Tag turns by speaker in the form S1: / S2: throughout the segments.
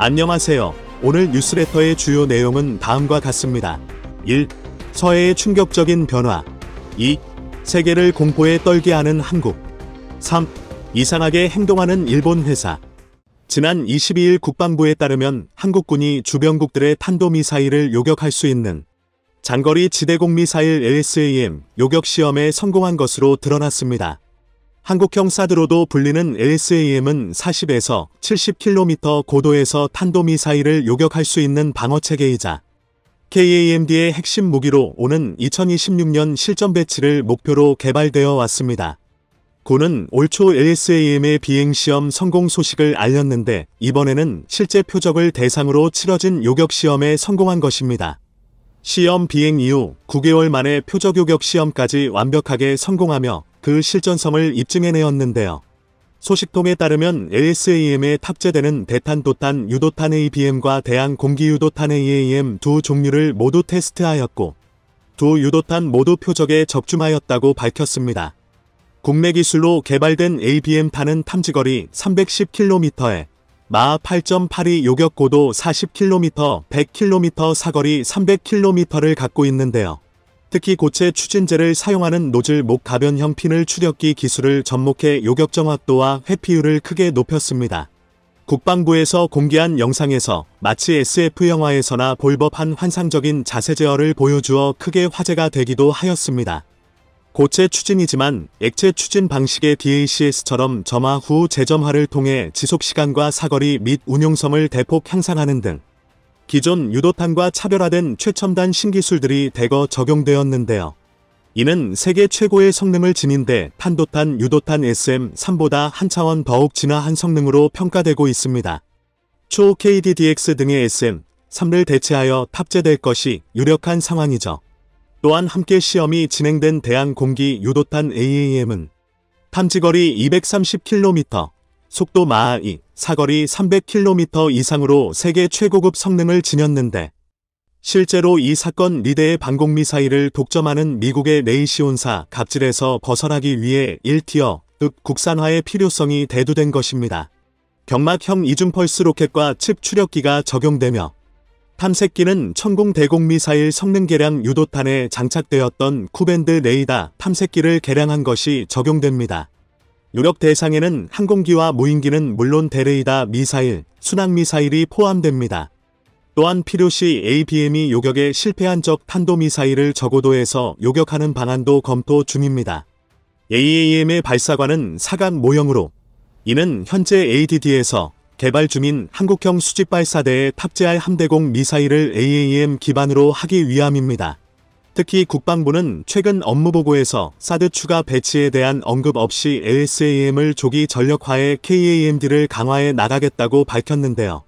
S1: 안녕하세요. 오늘 뉴스레터의 주요 내용은 다음과 같습니다. 1. 서해의 충격적인 변화. 2. 세계를 공포에 떨게 하는 한국. 3. 이상하게 행동하는 일본 회사. 지난 22일 국방부에 따르면 한국군이 주변국들의 탄도미사일을 요격할 수 있는 장거리 지대공 미사일 LSAM 요격 시험에 성공한 것으로 드러났습니다. 한국형 사드로도 불리는 LSAM은 40에서 70km 고도에서 탄도미사일을 요격할 수 있는 방어체계이자 KAMD의 핵심 무기로 오는 2026년 실전 배치를 목표로 개발되어 왔습니다. 군은 올 초 LSAM의 비행시험 성공 소식을 알렸는데 이번에는 실제 표적을 대상으로 치러진 요격 시험에 성공한 것입니다. 시험 비행 이후 9개월 만에 표적 요격 시험까지 완벽하게 성공하며 그 실전성을 입증해내었는데요. 소식통에 따르면 LSAM에 탑재되는 대탄도탄 유도탄 ABM과 대한 공기유도탄 AAM 두 종류를 모두 테스트하였고 두 유도탄 모두 표적에 적중하였다고 밝혔습니다. 국내 기술로 개발된 ABM탄은 탐지거리 310km에 마하 8.82 요격 고도 40km, 100km 사거리 300km를 갖고 있는데요. 특히 고체 추진제를 사용하는 노즐 목 가변형 핀을 추력기 기술을 접목해 요격 정확도와 회피율을 크게 높였습니다. 국방부에서 공개한 영상에서 마치 SF 영화에서나 볼 법한 환상적인 자세 제어를 보여주어 크게 화제가 되기도 하였습니다. 고체 추진이지만 액체 추진 방식의 DACS처럼 점화 후 재점화를 통해 지속시간과 사거리 및 운용성을 대폭 향상하는 등 기존 유도탄과 차별화된 최첨단 신기술들이 대거 적용되었는데요. 이는 세계 최고의 성능을 지닌 데 탄도탄 유도탄 SM-3보다 한 차원 더욱 진화한 성능으로 평가되고 있습니다. 초 KDDX 등의 SM-3를 대체하여 탑재될 것이 유력한 상황이죠. 또한 함께 시험이 진행된 대한 공기 유도탄 AAM은 탐지거리 230km, 속도 마하 2, 사거리 300km 이상으로 세계 최고급 성능을 지녔는데 실제로 이 사건 리대의 방공미사일을 독점하는 미국의 레이시온사 갑질에서 벗어나기 위해 1티어, 즉 국산화의 필요성이 대두된 것입니다. 경막형 이중펄스 로켓과 칩 추력기가 적용되며 탐색기는 천공 대공 미사일 성능 개량 유도탄에 장착되었던 쿠밴드 레이더 탐색기를 개량한 것이 적용됩니다. 요격 대상에는 항공기와 무인기는 물론 대레이더 미사일, 순항미사일이 포함됩니다. 또한 필요시 ABM이 요격에 실패한 적 탄도미사일을 저고도에서 요격하는 방안도 검토 중입니다. AAM의 발사관은 사각 모형으로 이는 현재 ADD에서 개발 중인 한국형 수직발사대에 탑재할 함대공 미사일을 AAM 기반으로 하기 위함입니다. 특히 국방부는 최근 업무보고에서 사드 추가 배치에 대한 언급 없이 LSAM을 조기 전력화해 KAMD를 강화해 나가겠다고 밝혔는데요.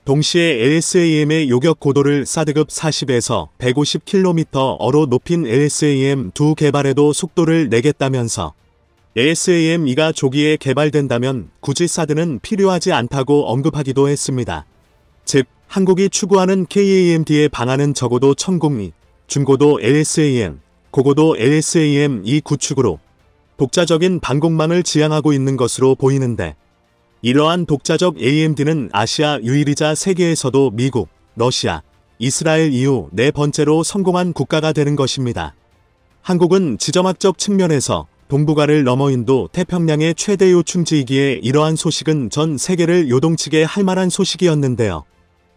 S1: 동시에 LSAM의 요격 고도를 사드급 40에서 150km로 높인 LSAM2 개발에도 속도를 내겠다면서 LSAM2가 조기에 개발된다면 굳이 사드는 필요하지 않다고 언급하기도 했습니다. 즉, 한국이 추구하는 KAMD의 방안은 적어도 천공리, 중고도 LSAM, 고고도 LSAM2 구축으로 독자적인 방공망을 지향하고 있는 것으로 보이는데 이러한 독자적 AMD는 아시아 유일이자 세계에서도 미국, 러시아, 이스라엘 이후 네 번째로 성공한 국가가 되는 것입니다. 한국은 지정학적 측면에서 동북아를 넘어 인도 태평양의 최대 요충지이기에 이러한 소식은 전 세계를 요동치게 할 만한 소식이었는데요.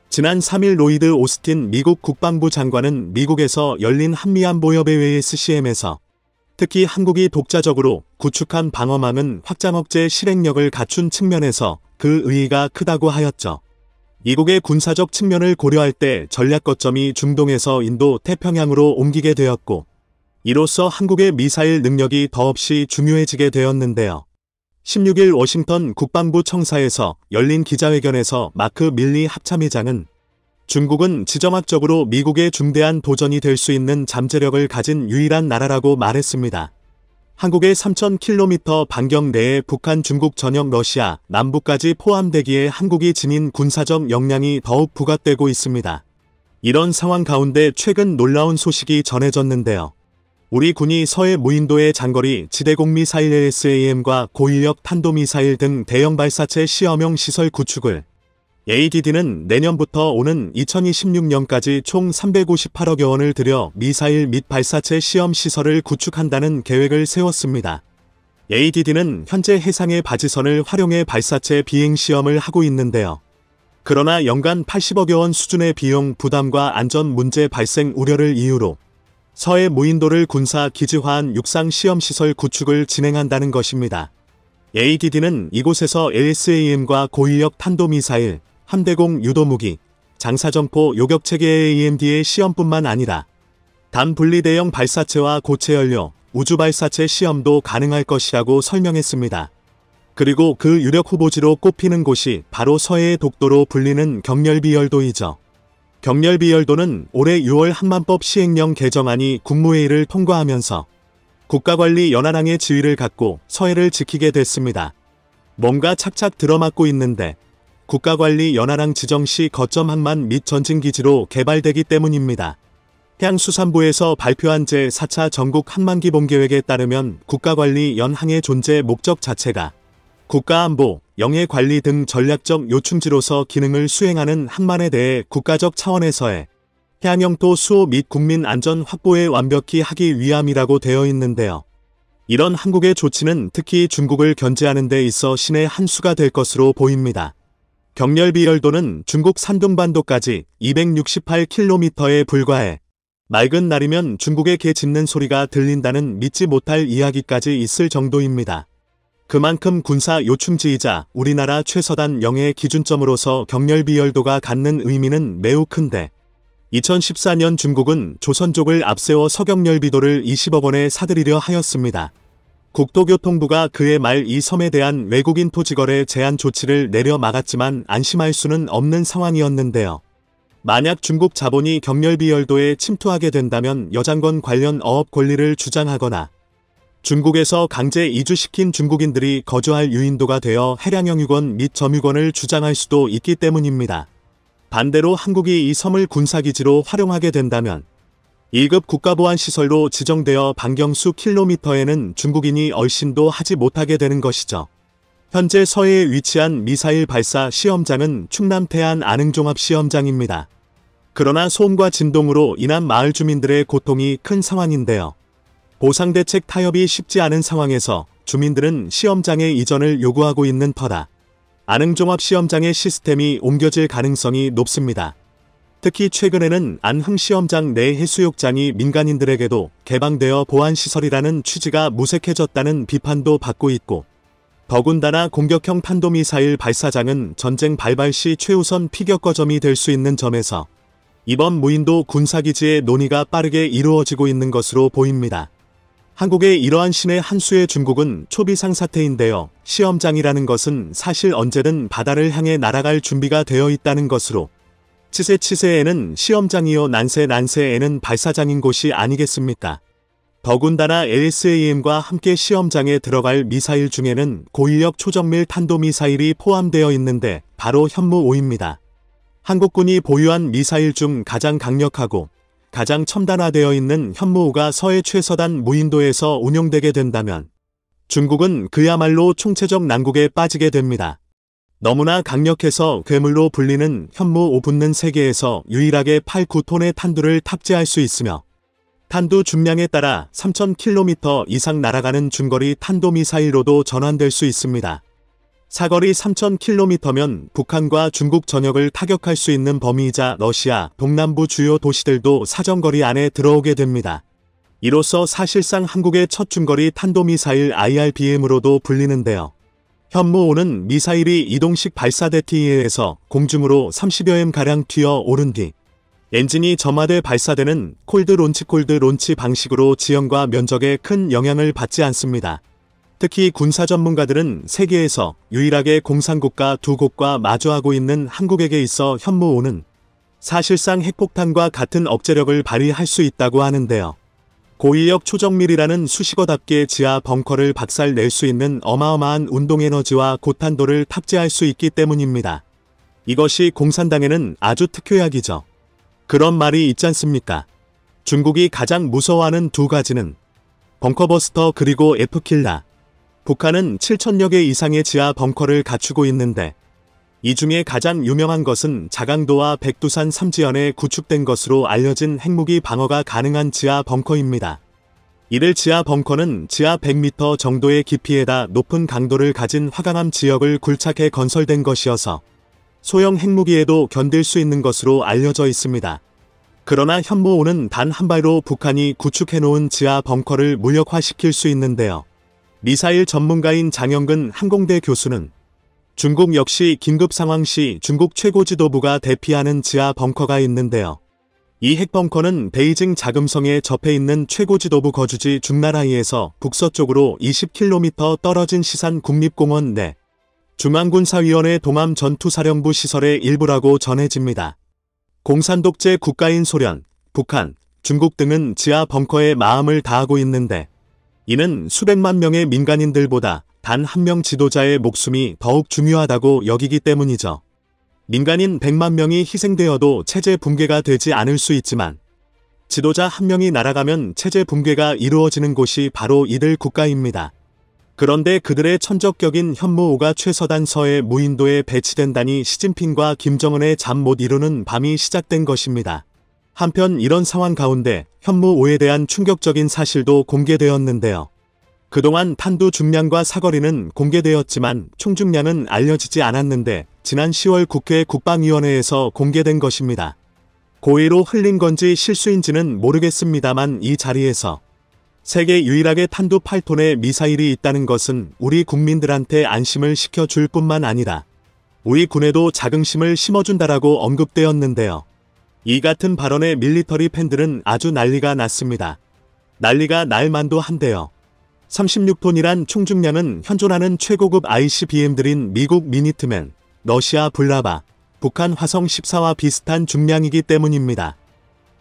S1: 지난 3일 로이드 오스틴 미국 국방부 장관은 미국에서 열린 한미안보협의회 SCM에서 특히 한국이 독자적으로 구축한 방어망은 확장 억제 실행력을 갖춘 측면에서 그 의의가 크다고 하였죠. 미국의 군사적 측면을 고려할 때 전략 거점이 중동에서 인도 태평양으로 옮기게 되었고 이로써 한국의 미사일 능력이 더없이 중요해지게 되었는데요. 16일 워싱턴 국방부 청사에서 열린 기자회견에서 마크 밀리 합참의장은 중국은 지정학적으로 미국의 중대한 도전이 될 수 있는 잠재력을 가진 유일한 나라라고 말했습니다. 한국의 3,000km 반경 내에 북한, 중국 전역 러시아, 남부까지 포함되기에 한국이 지닌 군사적 역량이 더욱 부각되고 있습니다. 이런 상황 가운데 최근 놀라운 소식이 전해졌는데요. 우리 군이 서해 무인도의 장거리 지대공 미사일 LSAM과 고인력 탄도미사일 등 대형 발사체 시험용 시설 구축을 ADD는 내년부터 오는 2026년까지 총 358억여 원을 들여 미사일 및 발사체 시험 시설을 구축한다는 계획을 세웠습니다. ADD는 현재 해상의 바지선을 활용해 발사체 비행 시험을 하고 있는데요. 그러나 연간 80억여 원 수준의 비용 부담과 안전 문제 발생 우려를 이유로 서해 무인도를 군사 기지화한 육상 시험시설 구축을 진행한다는 것입니다. ADD는 이곳에서 LSAM과 고위력 탄도미사일, 함대공 유도무기, 장사정포 요격체계의 AMD의 시험뿐만 아니라 단 분리대형 발사체와 고체연료, 우주발사체 시험도 가능할 것이라고 설명했습니다. 그리고 그 유력 후보지로 꼽히는 곳이 바로 서해의 독도로 불리는 경렬비열도이죠. 경렬비열도는 올해 6월 한만법 시행령 개정안이 국무회의를 통과하면서 국가관리 연안항의 지위를 갖고 서해를 지키게 됐습니다. 뭔가 착착 들어맞고 있는데 국가관리 연안항 지정 시 거점 항만 및 전진기지로 개발되기 때문입니다. 해양수산부에서 발표한 제4차 전국 항만기본계획에 따르면 국가관리 연항의 존재 목적 자체가 국가안보, 영해관리 등 전략적 요충지로서 기능을 수행하는 항만에 대해 국가적 차원에서의 해양영토 수호 및 국민 안전 확보에 완벽히 하기 위함이라고 되어 있는데요. 이런 한국의 조치는 특히 중국을 견제하는 데 있어 신의 한 수가 될 것으로 보입니다. 경렬비열도는 중국 산둥반도까지 268km에 불과해 맑은 날이면 중국의 개 짖는 소리가 들린다는 믿지 못할 이야기까지 있을 정도입니다. 그만큼 군사 요충지이자 우리나라 최서단 영해 기준점으로서 경렬비열도가 갖는 의미는 매우 큰데 2014년 중국은 조선족을 앞세워 서경렬비도를 20억 원에 사들이려 하였습니다. 국토교통부가 그해 말 이 섬에 대한 외국인 토지거래 제한 조치를 내려 막았지만 안심할 수는 없는 상황이었는데요. 만약 중국 자본이 경렬비열도에 침투하게 된다면 여장권 관련 어업 권리를 주장하거나 중국에서 강제 이주시킨 중국인들이 거주할 유인도가 되어 해량형 유권 및 점유권을 주장할 수도 있기 때문입니다. 반대로 한국이 이 섬을 군사기지로 활용하게 된다면 1급 국가보안시설로 지정되어 반경수 킬로미터에는 중국인이 얼씬도 하지 못하게 되는 것이죠. 현재 서해에 위치한 미사일 발사 시험장은 충남 태안 안흥종합시험장입니다. 그러나 소음과 진동으로 인한 마을 주민들의 고통이 큰 상황인데요. 보상대책 타협이 쉽지 않은 상황에서 주민들은 시험장의 이전을 요구하고 있는 터라 안흥종합시험장의 시스템이 옮겨질 가능성이 높습니다. 특히 최근에는 안흥시험장 내 해수욕장이 민간인들에게도 개방되어 보안시설이라는 취지가 무색해졌다는 비판도 받고 있고 더군다나 공격형 탄도미사일 발사장은 전쟁 발발 시 최우선 피격거점이 될 수 있는 점에서 이번 무인도 군사기지의 논의가 빠르게 이루어지고 있는 것으로 보입니다. 한국의 이러한 신의 한 수의 중국은 초비상 사태인데요. 시험장이라는 것은 사실 언제든 바다를 향해 날아갈 준비가 되어 있다는 것으로 치세치세에는 시험장이요 난세난세에는 발사장인 곳이 아니겠습니까? 더군다나 LSAM과 함께 시험장에 들어갈 미사일 중에는 고위력 초정밀 탄도미사일이 포함되어 있는데 바로 현무5입니다. 한국군이 보유한 미사일 중 가장 강력하고 가장 첨단화되어 있는 현무5가 서해 최서단 무인도에서 운용되게 된다면 중국은 그야말로 총체적 난국에 빠지게 됩니다. 너무나 강력해서 괴물로 불리는 현무5 붙는 세계에서 유일하게 8-9톤의 탄두를 탑재할 수 있으며 탄두 중량에 따라 3,000km 이상 날아가는 중거리 탄도미사일로도 전환될 수 있습니다. 사거리 3,000km면 북한과 중국 전역을 타격할 수 있는 범위이자 러시아 동남부 주요 도시들도 사정거리 안에 들어오게 됩니다. 이로써 사실상 한국의 첫 중거리 탄도미사일 IRBM으로도 불리는데요. 현무5는 미사일이 이동식 발사대티에 의해서 공중으로 30여m가량 튀어 오른 뒤 엔진이 점화돼 발사되는 콜드 론치 방식으로 지형과 면적에 큰 영향을 받지 않습니다. 특히 군사 전문가들은 세계에서 유일하게 공산국가 두 곳과 마주하고 있는 한국에게 있어 현무5는 사실상 핵폭탄과 같은 억제력을 발휘할 수 있다고 하는데요. 고위력 초정밀이라는 수식어답게 지하 벙커를 박살낼 수 있는 어마어마한 운동에너지와 고탄도를 탑재할 수 있기 때문입니다. 이것이 공산당에는 아주 특효약이죠. 그런 말이 있지 않습니까? 중국이 가장 무서워하는 두 가지는 벙커버스터 그리고 F킬라. 북한은 7,000여 개 이상의 지하 벙커를 갖추고 있는데 이 중에 가장 유명한 것은 자강도와 백두산 3지연에 구축된 것으로 알려진 핵무기 방어가 가능한 지하 벙커입니다. 이들 지하 벙커는 지하 100m 정도의 깊이에다 높은 강도를 가진 화강암 지역을 굴착해 건설된 것이어서 소형 핵무기에도 견딜 수 있는 것으로 알려져 있습니다. 그러나 현무5는 단 한 발로 북한이 구축해놓은 지하 벙커를 무력화시킬 수 있는데요. 미사일 전문가인 장영근 항공대 교수는 중국 역시 긴급 상황 시 중국 최고 지도부가 대피하는 지하 벙커가 있는데요. 이 핵벙커는 베이징 자금성에 접해 있는 최고 지도부 거주지 중나라이에서 북서쪽으로 20km 떨어진 시산 국립공원 내 중앙군사위원회 동암 전투사령부 시설의 일부라고 전해집니다. 공산독재 국가인 소련, 북한, 중국 등은 지하 벙커에 마음을 다하고 있는데 이는 수백만 명의 민간인들보다 단 한 명 지도자의 목숨이 더욱 중요하다고 여기기 때문이죠. 민간인 100만 명이 희생되어도 체제 붕괴가 되지 않을 수 있지만 지도자 한 명이 날아가면 체제 붕괴가 이루어지는 곳이 바로 이들 국가입니다. 그런데 그들의 천적격인 현무5가 최서단 서해 무인도에 배치된다니 시진핑과 김정은의 잠 못 이루는 밤이 시작된 것입니다. 한편 이런 상황 가운데 현무5에 대한 충격적인 사실도 공개되었는데요. 그동안 탄두 중량과 사거리는 공개되었지만 총중량은 알려지지 않았는데 지난 10월 국회 국방위원회에서 공개된 것입니다. 고의로 흘린 건지 실수인지는 모르겠습니다만 이 자리에서 세계 유일하게 탄두 8톤의 미사일이 있다는 것은 우리 국민들한테 안심을 시켜줄 뿐만 아니라 우리 군에도 자긍심을 심어준다라고 언급되었는데요. 이 같은 발언에 밀리터리 팬들은 아주 난리가 났습니다. 난리가 날 만도 한데요. 36톤이란 총중량은 현존하는 최고급 ICBM들인 미국 미니트맨, 러시아 블라바, 북한 화성 14와 비슷한 중량이기 때문입니다.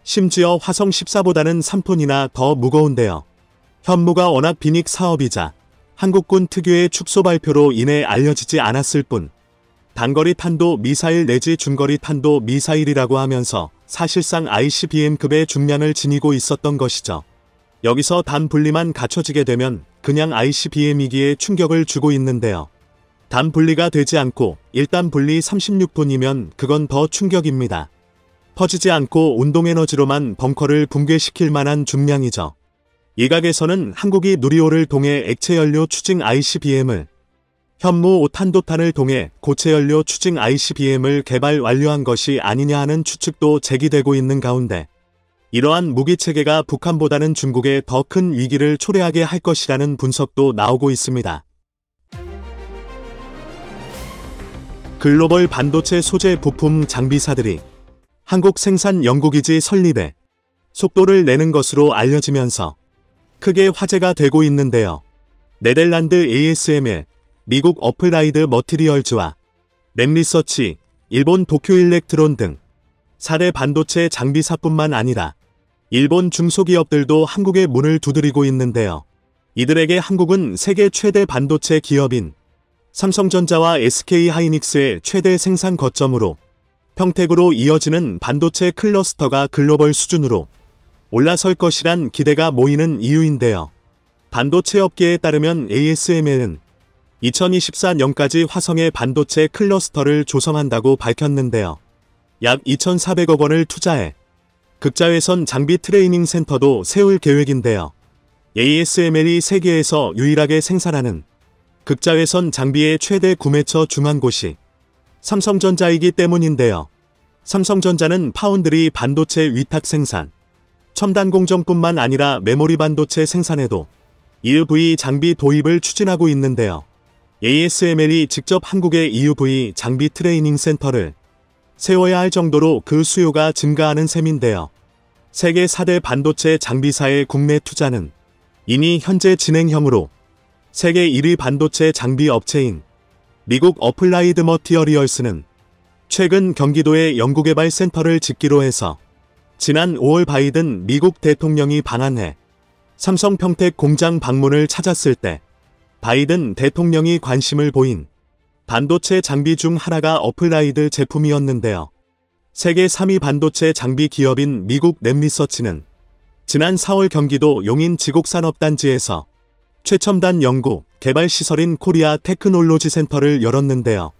S1: 심지어 화성 14보다는 3톤이나 더 무거운데요. 현무가 워낙 비닉 사업이자 한국군 특유의 축소 발표로 인해 알려지지 않았을 뿐 단거리 탄도 미사일 내지 중거리 탄도 미사일이라고 하면서 사실상 ICBM급의 중량을 지니고 있었던 것이죠. 여기서 단 분리만 갖춰지게 되면 그냥 ICBM이기에 충격을 주고 있는데요. 단 분리가 되지 않고 일단 분리 36톤이면 그건 더 충격입니다. 퍼지지 않고 운동에너지로만 벙커를 붕괴시킬 만한 중량이죠. 일각에서는 한국이 누리호를 통해 액체연료 추징 ICBM을 현무5 탄도탄을 통해 고체연료 추징 ICBM을 개발 완료한 것이 아니냐 하는 추측도 제기되고 있는 가운데 이러한 무기체계가 북한보다는 중국에 더 큰 위기를 초래하게 할 것이라는 분석도 나오고 있습니다. 글로벌 반도체 소재 부품 장비사들이 한국 생산 연구기지 설립에 속도를 내는 것으로 알려지면서 크게 화제가 되고 있는데요. 네덜란드 ASML, 미국 어플라이드 머티리얼즈와 랩리서치, 일본 도쿄일렉트론 등 4대 반도체 장비사뿐만 아니라 일본 중소기업들도 한국에 문을 두드리고 있는데요. 이들에게 한국은 세계 최대 반도체 기업인 삼성전자와 SK하이닉스의 최대 생산 거점으로 평택으로 이어지는 반도체 클러스터가 글로벌 수준으로 올라설 것이란 기대가 모이는 이유인데요. 반도체 업계에 따르면 ASML은 2024년까지 화성의 반도체 클러스터를 조성한다고 밝혔는데요. 약 2,400억 원을 투자해 극자외선 장비 트레이닝 센터도 세울 계획인데요. ASML이 세계에서 유일하게 생산하는 극자외선 장비의 최대 구매처 중 한 곳이 삼성전자이기 때문인데요. 삼성전자는 파운드리 반도체 위탁 생산, 첨단 공정뿐만 아니라 메모리 반도체 생산에도 EUV 장비 도입을 추진하고 있는데요. ASML이 직접 한국의 EUV 장비 트레이닝 센터를 세워야 할 정도로 그 수요가 증가하는 셈인데요. 세계 4대 반도체 장비사의 국내 투자는 이미 현재 진행형으로 세계 1위 반도체 장비 업체인 미국 어플라이드 머티리얼스는 최근 경기도에 연구개발 센터를 짓기로 해서 지난 5월 바이든 미국 대통령이 방한해 삼성 평택 공장 방문을 찾았을 때 바이든 대통령이 관심을 보인 반도체 장비 중 하나가 어플라이드 제품이었는데요. 세계 3위 반도체 장비 기업인 미국 랩리서치는 지난 4월 경기도 용인 지곡산업단지에서 최첨단 연구, 개발 시설인 코리아 테크놀로지 센터를 열었는데요.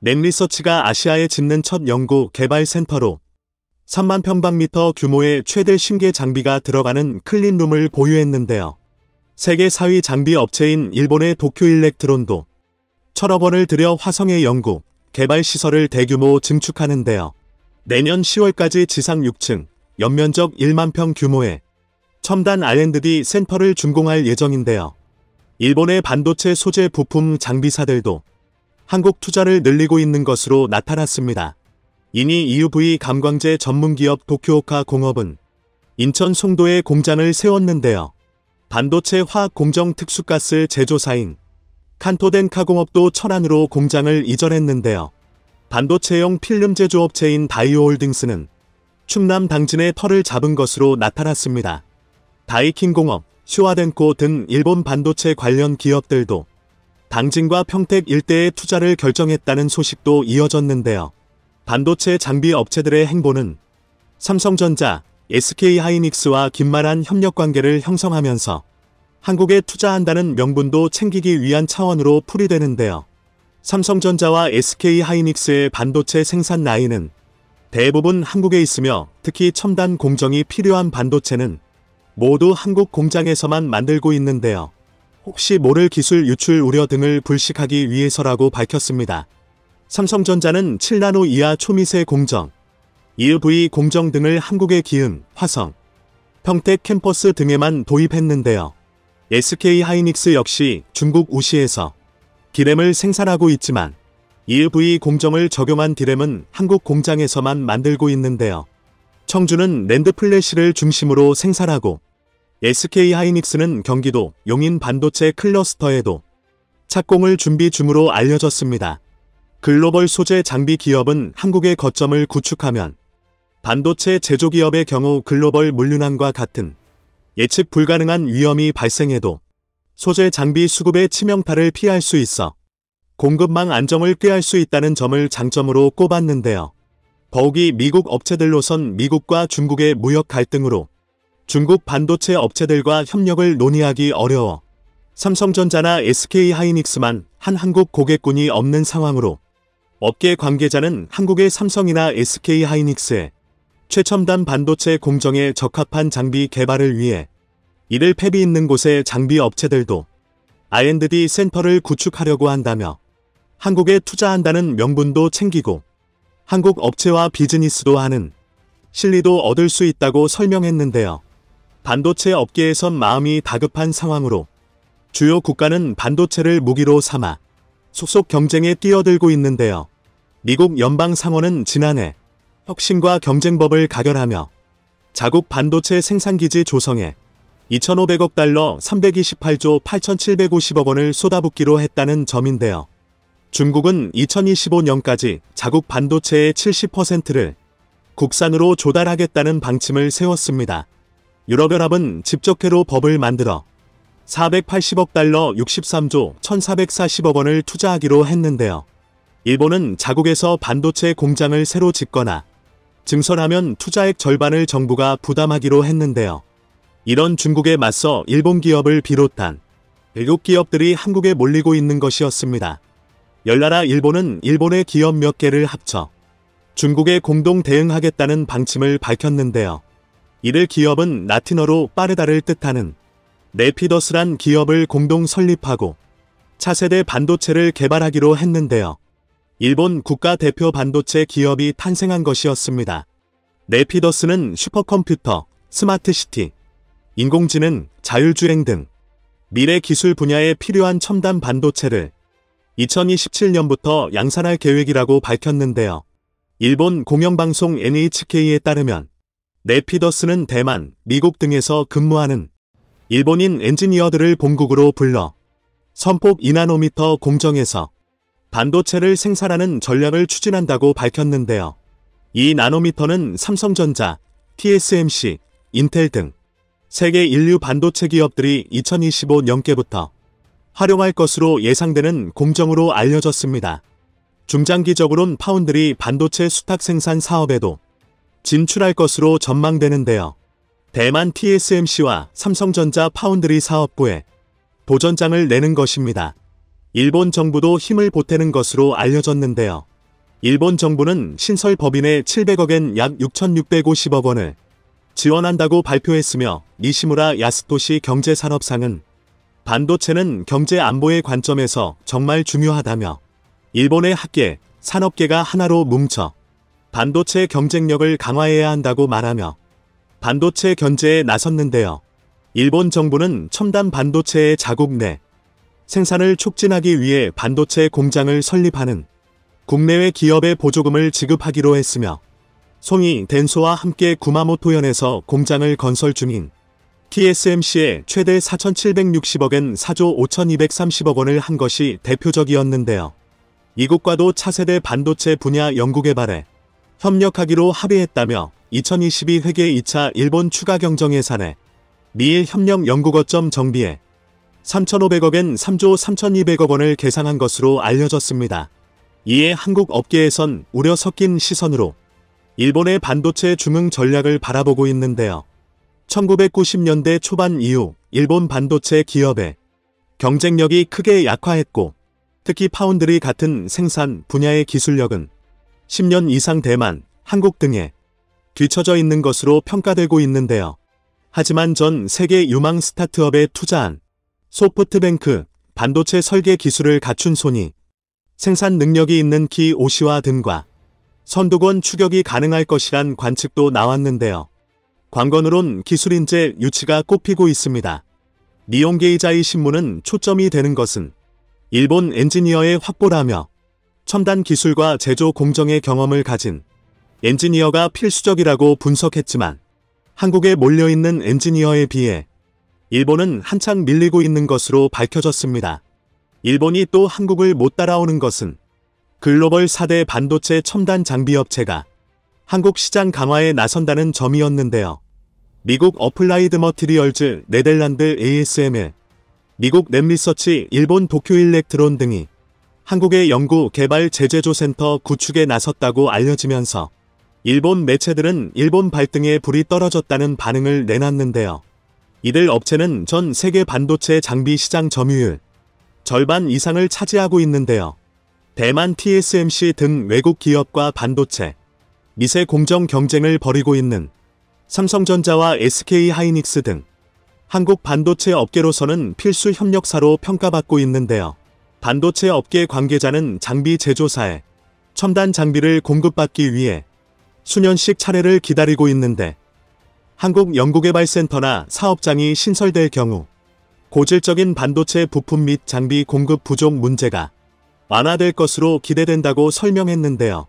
S1: 넷리서치가 아시아에 짓는 첫 연구 개발 센터로 3만 평방미터 규모의 최대 신계 장비가 들어가는 클린룸을 보유했는데요. 세계 4위 장비 업체인 일본의 도쿄일렉트론도 천억 원을 들여 화성의 연구, 개발 시설을 대규모 증축하는데요. 내년 10월까지 지상 6층, 연면적 1만 평 규모의 첨단 R&D 센터를 준공할 예정인데요. 일본의 반도체 소재 부품 장비사들도 한국 투자를 늘리고 있는 것으로 나타났습니다. 이니 EUV 감광재 전문기업 도쿄오카 공업은 인천 송도에 공장을 세웠는데요. 반도체 화학 공정 특수가스 제조사인 칸토덴카 공업도 천안으로 공장을 이전했는데요. 반도체용 필름 제조업체인 다이오홀딩스는 충남 당진의 터를 잡은 것으로 나타났습니다. 다이킹공업, 슈와덴코 등 일본 반도체 관련 기업들도 당진과 평택 일대에 투자를 결정했다는 소식도 이어졌는데요. 반도체 장비 업체들의 행보는 삼성전자, SK하이닉스와 긴밀한 협력관계를 형성하면서 한국에 투자한다는 명분도 챙기기 위한 차원으로 풀이되는데요. 삼성전자와 SK하이닉스의 반도체 생산 라인은 대부분 한국에 있으며 특히 첨단 공정이 필요한 반도체는 모두 한국 공장에서만 만들고 있는데요. 혹시 모를 기술 유출 우려 등을 불식하기 위해서라고 밝혔습니다. 삼성전자는 7나노 이하 초미세 공정, EUV 공정 등을 한국의 기흥, 화성, 평택 캠퍼스 등에만 도입했는데요. SK하이닉스 역시 중국 우시에서 디램을 생산하고 있지만 EUV 공정을 적용한 디램은 한국 공장에서만 만들고 있는데요. 청주는 낸드 플래시를 중심으로 생산하고 SK하이닉스는 경기도 용인 반도체 클러스터에도 착공을 준비 중으로 알려졌습니다. 글로벌 소재 장비 기업은 한국의 거점을 구축하면 반도체 제조기업의 경우 글로벌 물류난과 같은 예측 불가능한 위험이 발생해도 소재 장비 수급의 치명타를 피할 수 있어 공급망 안정을 꾀할 수 있다는 점을 장점으로 꼽았는데요. 더욱이 미국 업체들로선 미국과 중국의 무역 갈등으로 중국 반도체 업체들과 협력을 논의하기 어려워 삼성전자나 SK하이닉스만 한 한국 고객군이 없는 상황으로 업계 관계자는 한국의 삼성이나 SK하이닉스의 최첨단 반도체 공정에 적합한 장비 개발을 위해 이를 패비 있는 곳의 장비 업체들도 R&D 센터를 구축하려고 한다며 한국에 투자한다는 명분도 챙기고 한국 업체와 비즈니스도 하는 실리도 얻을 수 있다고 설명했는데요. 반도체 업계에선 마음이 다급한 상황으로 주요 국가는 반도체를 무기로 삼아 속속 경쟁에 뛰어들고 있는데요. 미국 연방상원은 지난해 혁신과 경쟁법을 가결하며 자국 반도체 생산기지 조성에 2,500억 달러 328조 8,750억 원을 쏟아붓기로 했다는 점인데요. 중국은 2025년까지 자국 반도체의 70%를 국산으로 조달하겠다는 방침을 세웠습니다. 유럽연합은 집적회로 법을 만들어 480억 달러 63조 1,440억 원을 투자하기로 했는데요. 일본은 자국에서 반도체 공장을 새로 짓거나 증설하면 투자액 절반을 정부가 부담하기로 했는데요. 이런 중국에 맞서 일본 기업을 비롯한 외국 기업들이 한국에 몰리고 있는 것이었습니다. 열나라 일본은 일본의 기업 몇 개를 합쳐 중국에 공동 대응하겠다는 방침을 밝혔는데요. 이를 기업은 라틴어로 빠르다를 뜻하는 네피더스란 기업을 공동 설립하고 차세대 반도체를 개발하기로 했는데요. 일본 국가대표 반도체 기업이 탄생한 것이었습니다. 네피더스는 슈퍼컴퓨터, 스마트시티, 인공지능, 자율주행 등 미래 기술 분야에 필요한 첨단 반도체를 2027년부터 양산할 계획이라고 밝혔는데요. 일본 공영방송 NHK에 따르면 네피더스는 대만, 미국 등에서 근무하는 일본인 엔지니어들을 본국으로 불러 선폭 2나노미터 공정에서 반도체를 생산하는 전략을 추진한다고 밝혔는데요. 2나노미터는 삼성전자, TSMC, 인텔 등 세계 인류 반도체 기업들이 2025년께부터 활용할 것으로 예상되는 공정으로 알려졌습니다. 중장기적으론 파운드리 반도체 수탁 생산 사업에도 진출할 것으로 전망되는데요. 대만 TSMC와 삼성전자 파운드리 사업부에 도전장을 내는 것입니다. 일본 정부도 힘을 보태는 것으로 알려졌는데요. 일본 정부는 신설 법인의 700억엔 약 6,650억 원을 지원한다고 발표했으며 니시무라 야스토시 경제산업상은 반도체는 경제 안보의 관점에서 정말 중요하다며 일본의 학계, 산업계가 하나로 뭉쳐 반도체 경쟁력을 강화해야 한다고 말하며 반도체 견제에 나섰는데요. 일본 정부는 첨단 반도체의 자국 내 생산을 촉진하기 위해 반도체 공장을 설립하는 국내외 기업에 보조금을 지급하기로 했으며 송이 덴소와 함께 구마모토현에서 공장을 건설 중인 TSMC에 최대 4,760억엔 4조 5,230억 원을 한 것이 대표적이었는데요. 이국과도 차세대 반도체 분야 연구개발에 협력하기로 합의했다며 2022 회계 2차 일본 추가 경정 예산에 미일 협력 연구거점 정비에 3,500억엔 3조 3,200억 원을 계상한 것으로 알려졌습니다. 이에 한국 업계에선 우려 섞인 시선으로 일본의 반도체 중흥 전략을 바라보고 있는데요. 1990년대 초반 이후 일본 반도체 기업의 경쟁력이 크게 약화했고 특히 파운드리 같은 생산 분야의 기술력은 10년 이상 대만, 한국 등에 뒤처져 있는 것으로 평가되고 있는데요. 하지만 전 세계 유망 스타트업에 투자한 소프트뱅크, 반도체 설계 기술을 갖춘 소니, 생산 능력이 있는 키오시와 등과 선두권 추격이 가능할 것이란 관측도 나왔는데요. 관건으론 기술 인재 유치가 꼽히고 있습니다. 니혼게이자이 신문은 초점이 되는 것은 일본 엔지니어의 확보라며 첨단 기술과 제조 공정의 경험을 가진 엔지니어가 필수적이라고 분석했지만 한국에 몰려있는 엔지니어에 비해 일본은 한창 밀리고 있는 것으로 밝혀졌습니다. 일본이 또 한국을 못 따라오는 것은 글로벌 4대 반도체 첨단 장비 업체가 한국 시장 강화에 나선다는 점이었는데요. 미국 어플라이드 머티리얼즈, 네덜란드 ASML, 미국 랩리서치, 일본 도쿄 일렉트론 등이 한국의 연구, 개발, 제재조 센터 구축에 나섰다고 알려지면서 일본 매체들은 일본 발등에 불이 떨어졌다는 반응을 내놨는데요. 이들 업체는 전 세계 반도체 장비 시장 점유율 절반 이상을 차지하고 있는데요. 대만 TSMC 등 외국 기업과 반도체, 미세 공정 경쟁을 벌이고 있는 삼성전자와 SK하이닉스 등 한국 반도체 업계로서는 필수 협력사로 평가받고 있는데요. 반도체 업계 관계자는 장비 제조사에 첨단 장비를 공급받기 위해 수년씩 차례를 기다리고 있는데 한국연구개발센터나 사업장이 신설될 경우 고질적인 반도체 부품 및 장비 공급 부족 문제가 완화될 것으로 기대된다고 설명했는데요.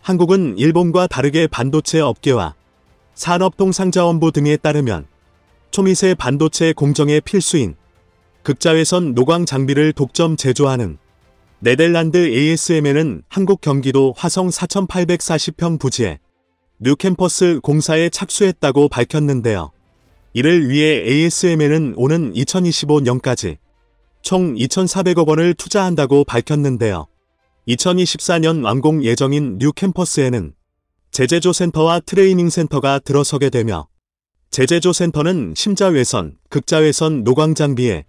S1: 한국은 일본과 다르게 반도체 업계와 산업통상자원부 등에 따르면 초미세 반도체 공정의 필수인 극자외선 노광 장비를 독점 제조하는 네덜란드 ASML은 한국 경기도 화성 4,840평 부지에 뉴캠퍼스 공사에 착수했다고 밝혔는데요. 이를 위해 ASML은 오는 2025년까지 총 2,400억 원을 투자한다고 밝혔는데요. 2024년 완공 예정인 뉴캠퍼스에는 제재조 센터와 트레이닝 센터가 들어서게 되며 제재조 센터는 심자외선, 극자외선 노광 장비에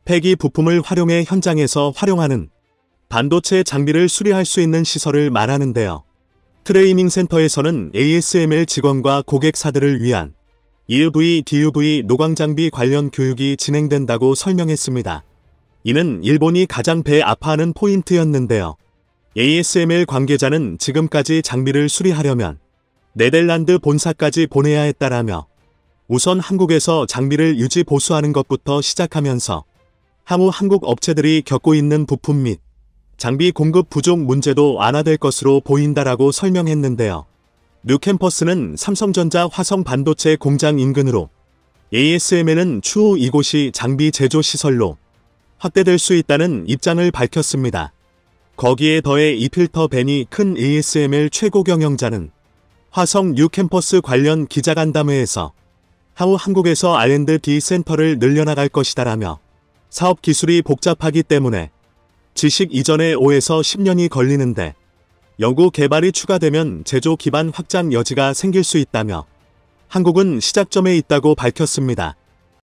S1: 폐기 부품을 활용해 현장에서 활용하는 반도체 장비를 수리할 수 있는 시설을 말하는데요. 트레이닝 센터에서는 ASML 직원과 고객사들을 위한 EUV, DUV 노광 장비 관련 교육이 진행된다고 설명했습니다. 이는 일본이 가장 배 아파하는 포인트였는데요. ASML 관계자는 지금까지 장비를 수리하려면 네덜란드 본사까지 보내야 했다라며 우선 한국에서 장비를 유지 보수하는 것부터 시작하면서 향후 한국 업체들이 겪고 있는 부품 및 장비 공급 부족 문제도 완화될 것으로 보인다라고 설명했는데요. 뉴캠퍼스는 삼성전자 화성 반도체 공장 인근으로 ASML은 추후 이곳이 장비 제조 시설로 확대될 수 있다는 입장을 밝혔습니다. 거기에 더해 이필터 벤이 큰 ASML 최고 경영자는 화성 뉴캠퍼스 관련 기자간담회에서 향후 한국에서 R&D 센터를 늘려나갈 것이다라며 사업 기술이 복잡하기 때문에 지식 이전에 5에서 10년이 걸리는데 연구 개발이 추가되면 제조 기반 확장 여지가 생길 수 있다며 한국은 시작점에 있다고 밝혔습니다.